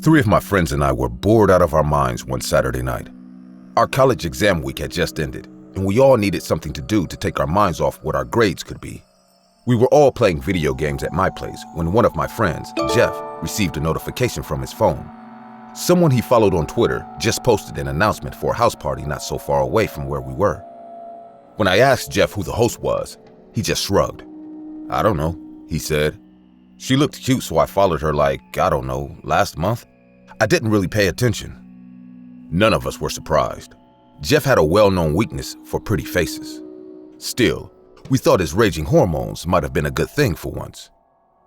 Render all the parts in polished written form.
Three of my friends and I were bored out of our minds one Saturday night. Our college exam week had just ended, and we all needed something to do to take our minds off what our grades could be. We were all playing video games at my place when one of my friends, Jeff, received a notification from his phone. Someone he followed on Twitter just posted an announcement for a house party not so far away from where we were. When I asked Jeff who the host was, he just shrugged. "I don't know," he said. "She looked cute, so I followed her last month. I didn't really pay attention." None of us were surprised. Jeff had a well-known weakness for pretty faces. Still, we thought his raging hormones might have been a good thing for once.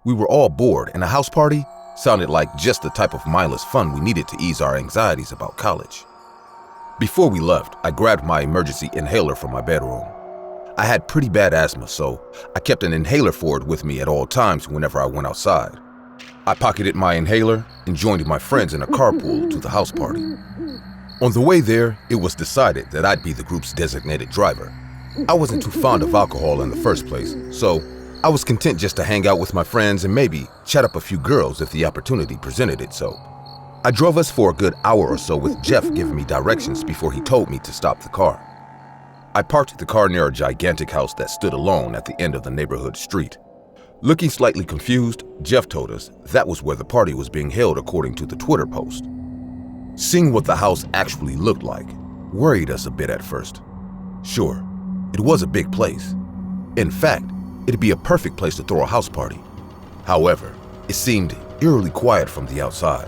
We were all bored, and a house party sounded like just the type of mindless fun we needed to ease our anxieties about college. Before we left, I grabbed my emergency inhaler from my bedroom. I had pretty bad asthma, so I kept an inhaler for it with me at all times whenever I went outside. I pocketed my inhaler and joined my friends in a carpool to the house party. On the way there, it was decided that I'd be the group's designated driver. I wasn't too fond of alcohol in the first place, so I was content just to hang out with my friends and maybe chat up a few girls if the opportunity presented itself. I drove us for a good hour or so with Jeff giving me directions before he told me to stop the car. I parked the car near a gigantic house that stood alone at the end of the neighborhood street. Looking slightly confused, Jeff told us that was where the party was being held according to the Twitter post. Seeing what the house actually looked like worried us a bit at first. Sure, it was a big place. In fact, it'd be a perfect place to throw a house party. However, it seemed eerily quiet from the outside.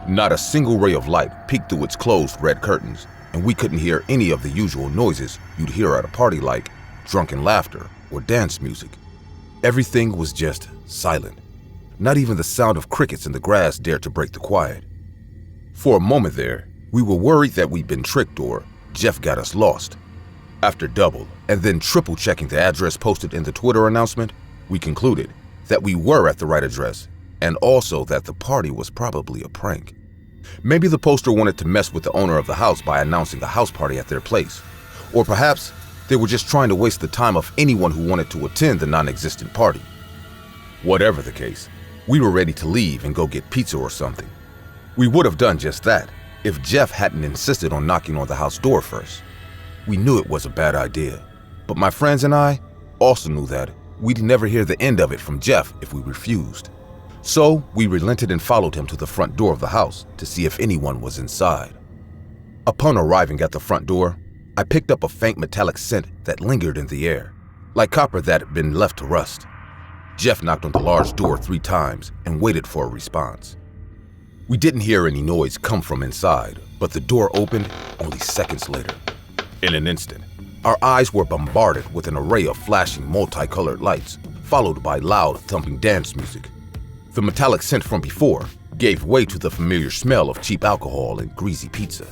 Not a single ray of light peeked through its closed red curtains, and we couldn't hear any of the usual noises you'd hear at a party like drunken laughter or dance music. Everything was just silent. Not even the sound of crickets in the grass dared to break the quiet. For a moment there, we were worried that we'd been tricked or Jeff got us lost. After double and then triple checking the address posted in the Twitter announcement, we concluded that we were at the right address and also that the party was probably a prank. Maybe the poster wanted to mess with the owner of the house by announcing a house party at their place, or perhaps they were just trying to waste the time of anyone who wanted to attend the non-existent party. Whatever the case, we were ready to leave and go get pizza or something. We would have done just that if Jeff hadn't insisted on knocking on the house door first. We knew it was a bad idea, but my friends and I also knew that we'd never hear the end of it from Jeff if we refused. So we relented and followed him to the front door of the house to see if anyone was inside. Upon arriving at the front door, I picked up a faint metallic scent that lingered in the air, like copper that had been left to rust. Jeff knocked on the large door 3 times and waited for a response. We didn't hear any noise come from inside, but the door opened only seconds later. In an instant, our eyes were bombarded with an array of flashing multicolored lights, followed by loud thumping dance music. The metallic scent from before gave way to the familiar smell of cheap alcohol and greasy pizza.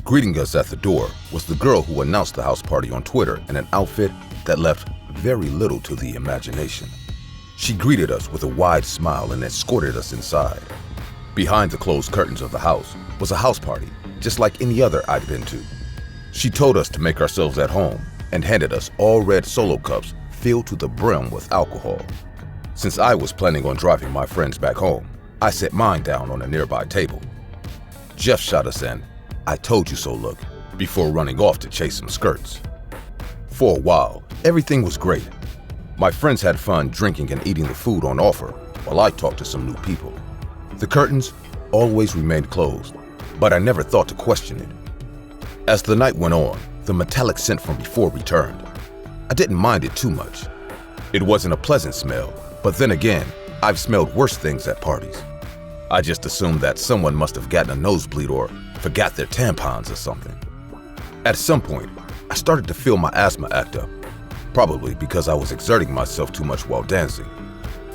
Greeting us at the door was the girl who announced the house party on Twitter in an outfit that left very little to the imagination. She greeted us with a wide smile and escorted us inside. Behind the closed curtains of the house was a house party, just like any other I'd been to. She told us to make ourselves at home and handed us all red Solo cups filled to the brim with alcohol. Since I was planning on driving my friends back home, I set mine down on a nearby table. Jeff shot us an "I told you so" look before running off to chase some skirts. For a while, everything was great. My friends had fun drinking and eating the food on offer while I talked to some new people. The curtains always remained closed, but I never thought to question it. As the night went on, the metallic scent from before returned. I didn't mind it too much. It wasn't a pleasant smell, but then again, I've smelled worse things at parties. I just assumed that someone must have gotten a nosebleed or forgot their tampons or something. At some point, I started to feel my asthma act up, probably because I was exerting myself too much while dancing.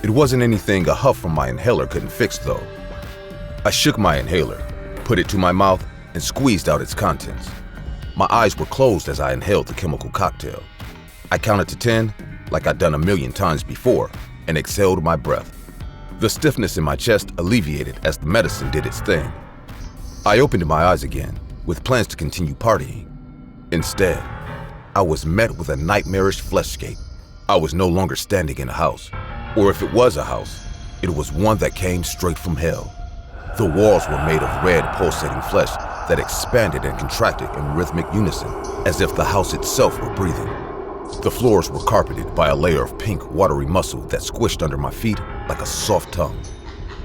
It wasn't anything a huff from my inhaler couldn't fix though. I shook my inhaler, put it to my mouth, and squeezed out its contents. My eyes were closed as I inhaled the chemical cocktail. I counted to 10, like I'd done a million times before, and exhaled my breath. The stiffness in my chest alleviated as the medicine did its thing. I opened my eyes again, with plans to continue partying. Instead, I was met with a nightmarish fleshscape. I was no longer standing in a house, or if it was a house, it was one that came straight from hell. The walls were made of red, pulsating flesh that expanded and contracted in rhythmic unison, as if the house itself were breathing. The floors were carpeted by a layer of pink, watery muscle that squished under my feet like a soft tongue.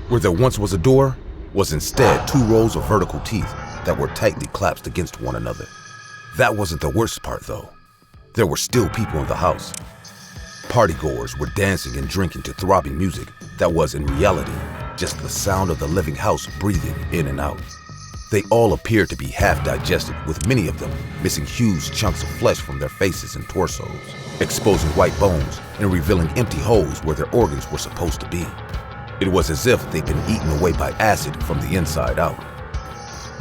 Where there once was a door, was instead 2 rows of vertical teeth that were tightly clasped against one another. That wasn't the worst part, though. There were still people in the house. Partygoers were dancing and drinking to throbbing music that was, in reality, just the sound of the living house breathing in and out. They all appeared to be half-digested, with many of them missing huge chunks of flesh from their faces and torsos, exposing white bones and revealing empty holes where their organs were supposed to be. It was as if they'd been eaten away by acid from the inside out.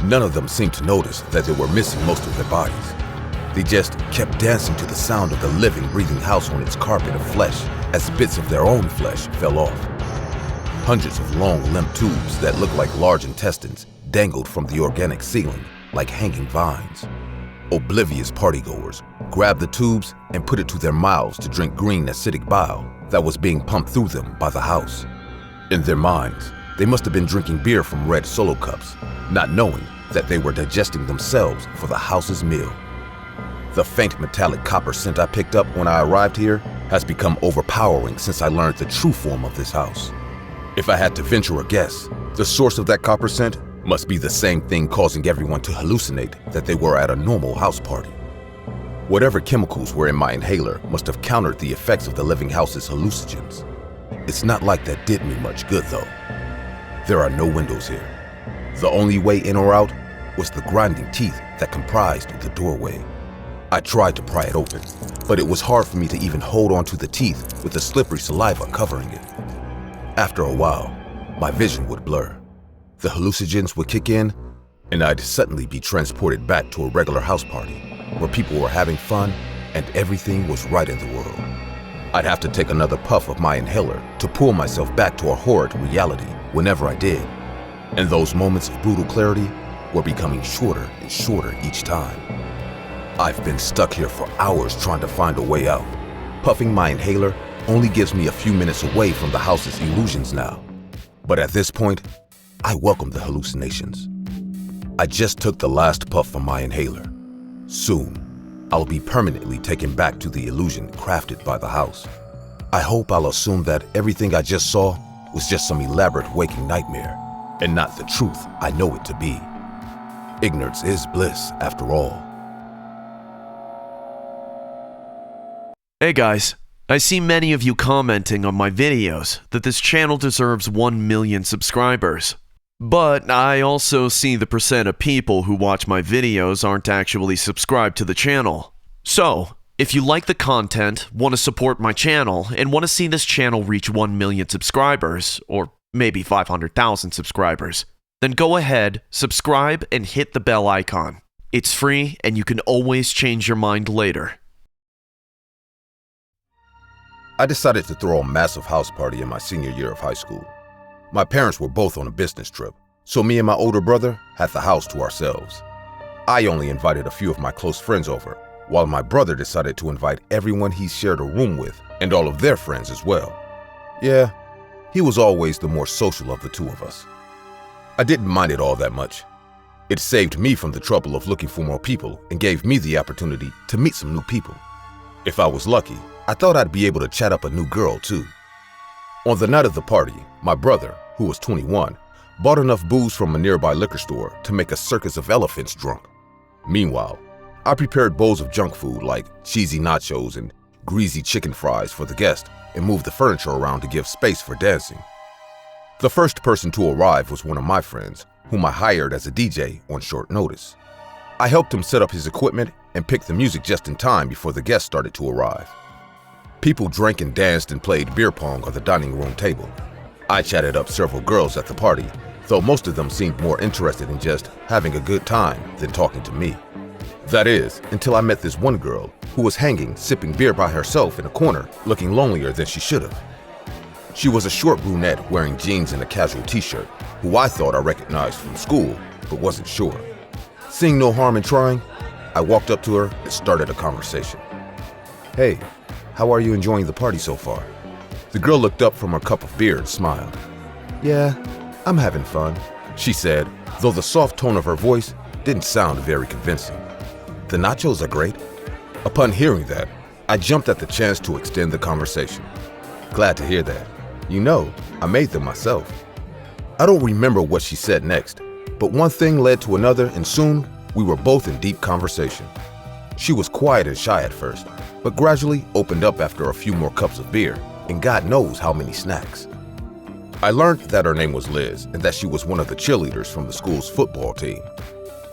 None of them seemed to notice that they were missing most of their bodies. They just kept dancing to the sound of the living, breathing house on its carpet of flesh as bits of their own flesh fell off. Hundreds of long, limp tubes that looked like large intestines dangled from the organic ceiling like hanging vines. Oblivious partygoers grabbed the tubes and put it to their mouths to drink green, acidic bile that was being pumped through them by the house. In their minds, they must have been drinking beer from red Solo cups, not knowing that they were digesting themselves for the house's meal. The faint metallic copper scent I picked up when I arrived here has become overpowering since I learned the true form of this house. If I had to venture a guess, the source of that copper scent must be the same thing causing everyone to hallucinate that they were at a normal house party. Whatever chemicals were in my inhaler must have countered the effects of the living house's hallucinogens. It's not like that did me much good, though. There are no windows here. The only way in or out was the grinding teeth that comprised the doorway. I tried to pry it open, but it was hard for me to even hold onto the teeth with the slippery saliva covering it. After a while, my vision would blur. The hallucinogens would kick in, and I'd suddenly be transported back to a regular house party where people were having fun and everything was right in the world. I'd have to take another puff of my inhaler to pull myself back to a horrid reality whenever I did, and those moments of brutal clarity were becoming shorter and shorter each time. I've been stuck here for hours trying to find a way out. Puffing my inhaler only gives me a few minutes away from the house's illusions now. But at this point, I welcome the hallucinations. I just took the last puff from my inhaler. Soon, I'll be permanently taken back to the illusion crafted by the house. I hope I'll assume that everything I just saw was just some elaborate waking nightmare, and not the truth I know it to be. Ignorance is bliss, after all. Hey guys, I see many of you commenting on my videos that this channel deserves 1 million subscribers. But I also see the percent of people who watch my videos aren't actually subscribed to the channel. So, if you like the content, want to support my channel, and want to see this channel reach 1 million subscribers, or maybe 500,000 subscribers, then go ahead, subscribe, and hit the bell icon. It's free, and you can always change your mind later. I decided to throw a massive house party in my senior year of high school. My parents were both on a business trip, so me and my older brother had the house to ourselves. I only invited a few of my close friends over, while my brother decided to invite everyone he shared a room with and all of their friends as well. Yeah, he was always the more social of the two of us. I didn't mind it all that much. It saved me from the trouble of looking for more people and gave me the opportunity to meet some new people. If I was lucky, I thought I'd be able to chat up a new girl too. On the night of the party, my brother, who was 21, bought enough booze from a nearby liquor store to make a circus of elephants drunk. Meanwhile, I prepared bowls of junk food like cheesy nachos and greasy chicken fries for the guest and moved the furniture around to give space for dancing. The first person to arrive was one of my friends, whom I hired as a DJ on short notice. I helped him set up his equipment and pick the music just in time before the guests started to arrive. People drank and danced and played beer pong on the dining room table. I chatted up several girls at the party, though most of them seemed more interested in just having a good time than talking to me. That is, until I met this one girl who was hanging, sipping beer by herself in a corner, looking lonelier than she should have. She was a short brunette wearing jeans and a casual t-shirt, who I thought I recognized from school, but wasn't sure. Seeing no harm in trying, I walked up to her and started a conversation. "Hey, how are you enjoying the party so far?" The girl looked up from her cup of beer and smiled. "Yeah, I'm having fun. she said, though the soft tone of her voice didn't sound very convincing. The nachos are great. Upon hearing that, I jumped at the chance to extend the conversation. Glad to hear that. You know, I made them myself. I don't remember what she said next, but one thing led to another, and soon we were both in deep conversation. She was quiet and shy at first, but gradually opened up after a few more cups of beer and God knows how many snacks. I learned that her name was Liz and that she was one of the cheerleaders from the school's football team.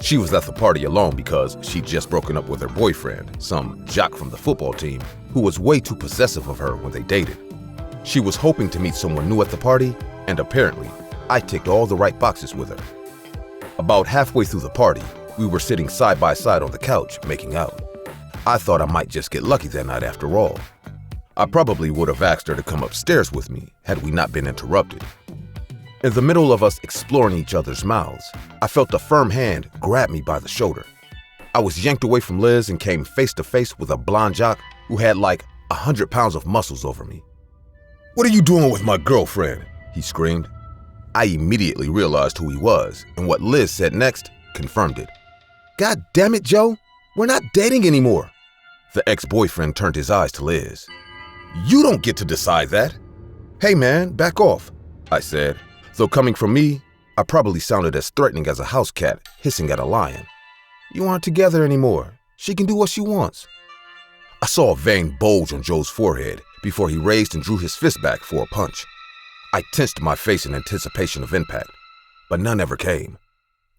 She was at the party alone because she'd just broken up with her boyfriend, some jock from the football team, who was way too possessive of her when they dated. She was hoping to meet someone new at the party, and apparently, I ticked all the right boxes with her. About halfway through the party, we were sitting side by side on the couch, making out. I thought I might just get lucky that night after all. I probably would have asked her to come upstairs with me had we not been interrupted. In the middle of us exploring each other's mouths, I felt a firm hand grab me by the shoulder. I was yanked away from Liz and came face to face with a blonde jock who had like 100 pounds of muscles over me. "What are you doing with my girlfriend?" he screamed. I immediately realized who he was, and what Liz said next confirmed it. "God damn it, Joe, we're not dating anymore." The ex-boyfriend turned his eyes to Liz. "You don't get to decide that." "Hey man, back off," I said, though coming from me, I probably sounded as threatening as a house cat hissing at a lion. "You aren't together anymore. She can do what she wants." I saw a vein bulge on Joe's forehead before he raised and drew his fist back for a punch. I tensed my face in anticipation of impact, but none ever came.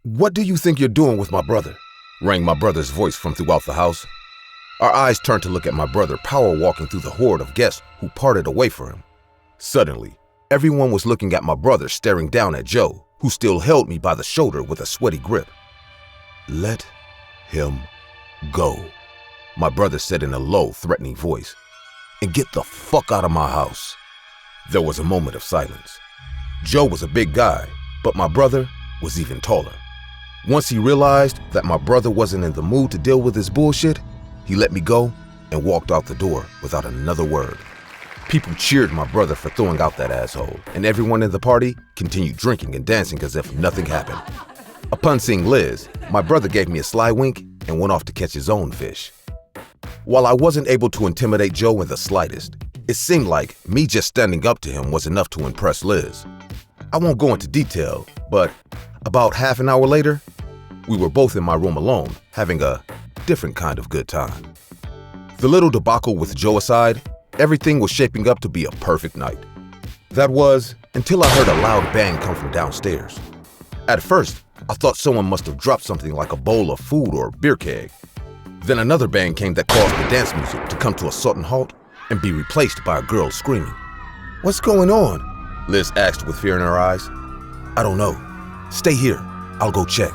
"What do you think you're doing with my brother?" rang my brother's voice from throughout the house. Our eyes turned to look at my brother power walking through the horde of guests who parted away for him. Suddenly, everyone was looking at my brother staring down at Joe, who still held me by the shoulder with a sweaty grip. "Let him go," my brother said in a low, threatening voice, "and get the fuck out of my house." There was a moment of silence. Joe was a big guy, but my brother was even taller. Once he realized that my brother wasn't in the mood to deal with his bullshit, he let me go and walked out the door without another word. People cheered my brother for throwing out that asshole, and everyone in the party continued drinking and dancing as if nothing happened. Upon seeing Liz, my brother gave me a sly wink and went off to catch his own fish. While I wasn't able to intimidate Joe in the slightest, it seemed like me just standing up to him was enough to impress Liz. I won't go into detail, but about half an hour later, we were both in my room alone, having a different kind of good time. The little debacle with Joe aside, everything was shaping up to be a perfect night. That was until I heard a loud bang come from downstairs. At first, I thought someone must have dropped something like a bowl of food or beer keg. Then another bang came that caused the dance music to come to a sudden halt and be replaced by a girl screaming. "What's going on?" Liz asked with fear in her eyes. "I don't know. Stay here. I'll go check."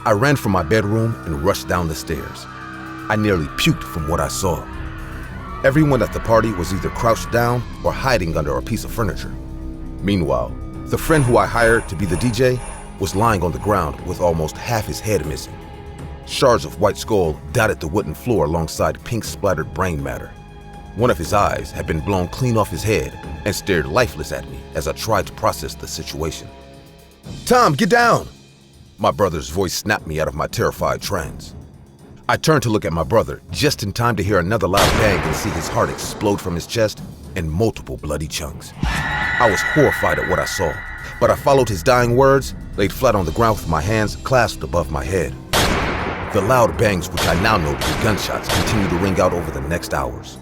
I ran from my bedroom and rushed down the stairs. I nearly puked from what I saw. Everyone at the party was either crouched down or hiding under a piece of furniture. Meanwhile, the friend who I hired to be the DJ was lying on the ground with almost half his head missing. Shards of white skull dotted the wooden floor alongside pink-splattered brain matter. One of his eyes had been blown clean off his head and stared lifeless at me as I tried to process the situation. "Tom, get down!" My brother's voice snapped me out of my terrified trance. I turned to look at my brother just in time to hear another loud bang and see his heart explode from his chest in multiple bloody chunks. I was horrified at what I saw, but I followed his dying words, laid flat on the ground with my hands clasped above my head. The loud bangs, which I now know to be gunshots, continued to ring out over the next hours.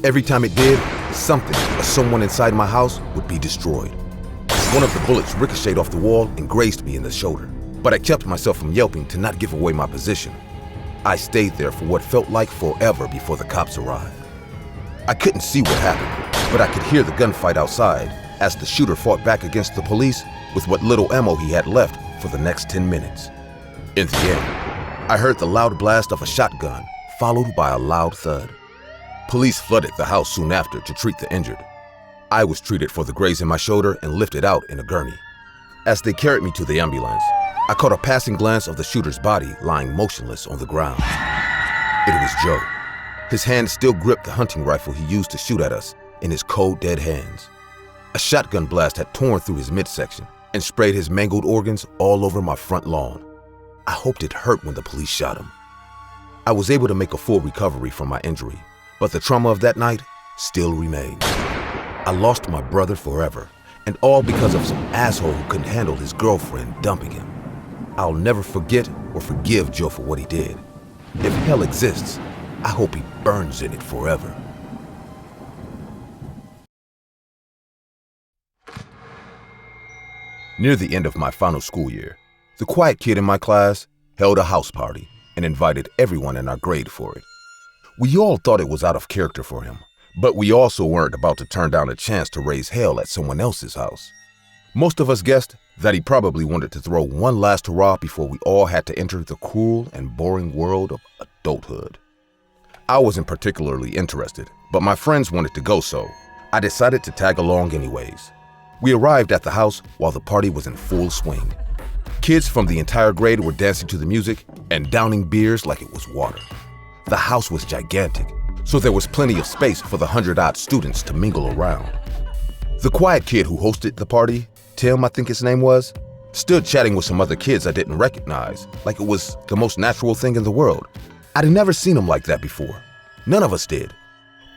Every time it did, something or someone inside my house would be destroyed. One of the bullets ricocheted off the wall and grazed me in the shoulder, but I kept myself from yelping to not give away my position. I stayed there for what felt like forever before the cops arrived. I couldn't see what happened, but I could hear the gunfight outside as the shooter fought back against the police with what little ammo he had left for the next 10 minutes. In the end, I heard the loud blast of a shotgun, followed by a loud thud. Police flooded the house soon after to treat the injured. I was treated for the graze in my shoulder and lifted out in a gurney. As they carried me to the ambulance, I caught a passing glance of the shooter's body lying motionless on the ground. It was Joe. His hand still gripped the hunting rifle he used to shoot at us in his cold, dead hands. A shotgun blast had torn through his midsection, and sprayed his mangled organs all over my front lawn. I hoped it hurt when the police shot him. I was able to make a full recovery from my injury, but the trauma of that night still remains. I lost my brother forever, and all because of some asshole who couldn't handle his girlfriend dumping him. I'll never forget or forgive Joe for what he did. If hell exists, I hope he burns in it forever. Near the end of my final school year, the quiet kid in my class held a house party and invited everyone in our grade for it. We all thought it was out of character for him, but we also weren't about to turn down a chance to raise hell at someone else's house. Most of us guessed that he probably wanted to throw one last hurrah before we all had to enter the cruel and boring world of adulthood. I wasn't particularly interested, but my friends wanted to go, so I decided to tag along anyways. We arrived at the house while the party was in full swing. Kids from the entire grade were dancing to the music and downing beers like it was water. The house was gigantic, so there was plenty of space for the 100-odd students to mingle around. The quiet kid who hosted the party, Tim, I think his name was, stood chatting with some other kids I didn't recognize, like it was the most natural thing in the world. I'd never seen him like that before. None of us did.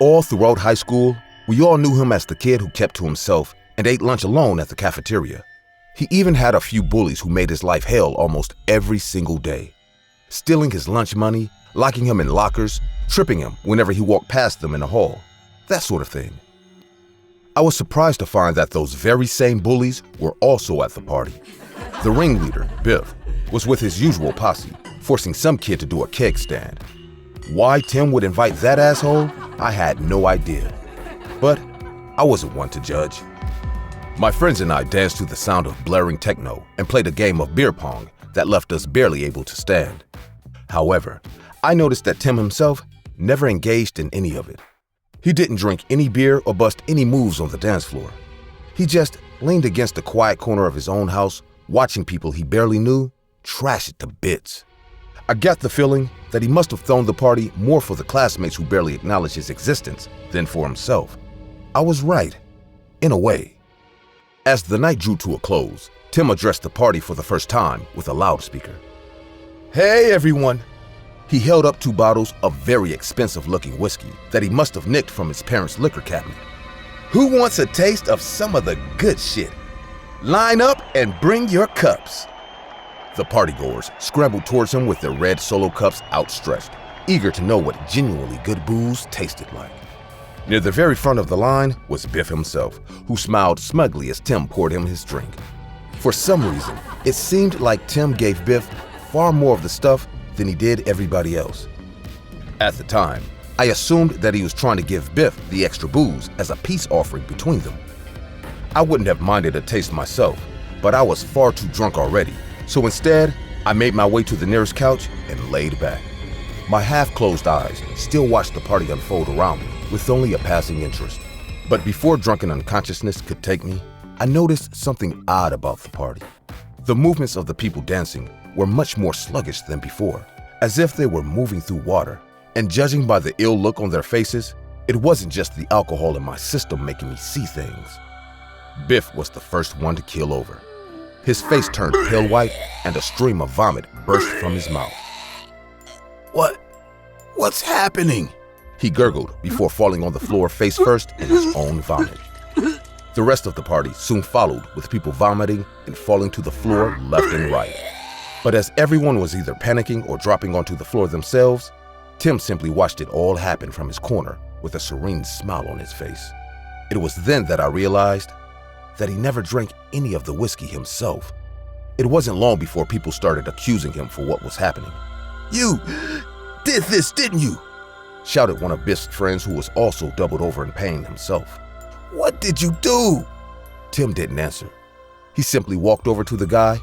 All throughout high school, we all knew him as the kid who kept to himself and ate lunch alone at the cafeteria. He even had a few bullies who made his life hell almost every single day, stealing his lunch money, locking him in lockers, tripping him whenever he walked past them in the hall, that sort of thing. I was surprised to find that those very same bullies were also at the party. The ringleader, Biff, was with his usual posse, forcing some kid to do a keg stand. Why Tim would invite that asshole, I had no idea. But I wasn't one to judge. My friends and I danced to the sound of blaring techno and played a game of beer pong that left us barely able to stand. However, I noticed that Tim himself never engaged in any of it. He didn't drink any beer or bust any moves on the dance floor. He just leaned against the quiet corner of his own house, watching people he barely knew trash it to bits. I got the feeling that he must have thrown the party more for the classmates who barely acknowledged his existence than for himself. I was right, in a way. As the night drew to a close, Tim addressed the party for the first time with a loudspeaker. "Hey everyone!" He held up 2 bottles of very expensive-looking whiskey that he must have nicked from his parents' liquor cabinet. "Who wants a taste of some of the good shit? Line up and bring your cups." The partygoers scrambled towards him with their red Solo cups outstretched, eager to know what genuinely good booze tasted like. Near the very front of the line was Biff himself, who smiled smugly as Tim poured him his drink. For some reason, it seemed like Tim gave Biff far more of the stuff than he did everybody else. At the time, I assumed that he was trying to give Biff the extra booze as a peace offering between them. I wouldn't have minded a taste myself, but I was far too drunk already, so instead, I made my way to the nearest couch and laid back. My half-closed eyes still watched the party unfold around me with only a passing interest. But before drunken unconsciousness could take me, I noticed something odd about the party. The movements of the people dancing were much more sluggish than before, as if they were moving through water. And judging by the ill look on their faces, it wasn't just the alcohol in my system making me see things. Biff was the first one to keel over. His face turned pale white and a stream of vomit burst from his mouth. What's happening?" he gurgled before falling on the floor face first in his own vomit. The rest of the party soon followed, with people vomiting and falling to the floor left and right. But as everyone was either panicking or dropping onto the floor themselves, Tim simply watched it all happen from his corner with a serene smile on his face. It was then that I realized that he never drank any of the whiskey himself. It wasn't long before people started accusing him for what was happening. "You did this, didn't you?" shouted one of Biff's friends, who was also doubled over in pain himself. "What did you do?" Tim didn't answer. He simply walked over to the guy,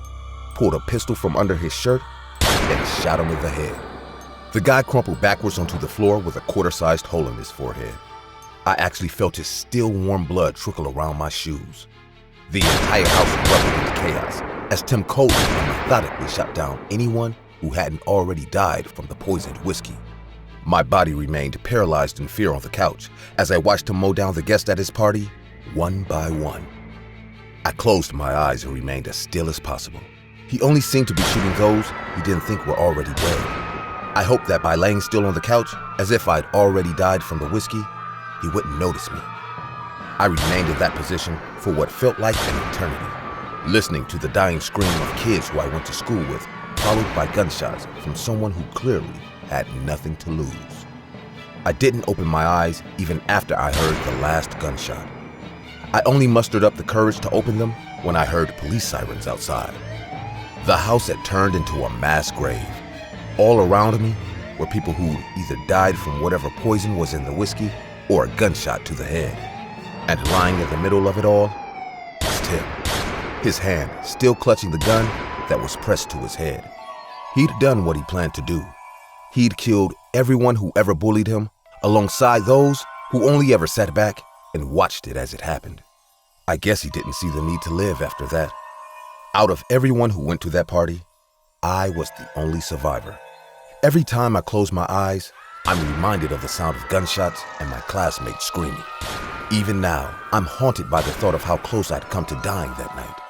pulled a pistol from under his shirt, and shot him in the head. The guy crumpled backwards onto the floor with a quarter-sized hole in his forehead. I actually felt his still warm blood trickle around my shoes. The entire house erupted into chaos as Tim coldly and methodically shot down anyone who hadn't already died from the poisoned whiskey. My body remained paralyzed in fear on the couch as I watched him mow down the guests at his party, one by one. I closed my eyes and remained as still as possible. He only seemed to be shooting those he didn't think were already dead. I hoped that by laying still on the couch, as if I'd already died from the whiskey, he wouldn't notice me. I remained in that position for what felt like an eternity, listening to the dying scream of kids who I went to school with, followed by gunshots from someone who clearly had nothing to lose. I didn't open my eyes even after I heard the last gunshot. I only mustered up the courage to open them when I heard police sirens outside. The house had turned into a mass grave. All around me were people who'd either died from whatever poison was in the whiskey or a gunshot to the head. And lying in the middle of it all was Tim, his hand still clutching the gun that was pressed to his head. He'd done what he planned to do. He'd killed everyone who ever bullied him, alongside those who only ever sat back and watched it as it happened. I guess he didn't see the need to live after that. Out of everyone who went to that party, I was the only survivor. Every time I close my eyes, I'm reminded of the sound of gunshots and my classmates screaming. Even now, I'm haunted by the thought of how close I'd come to dying that night.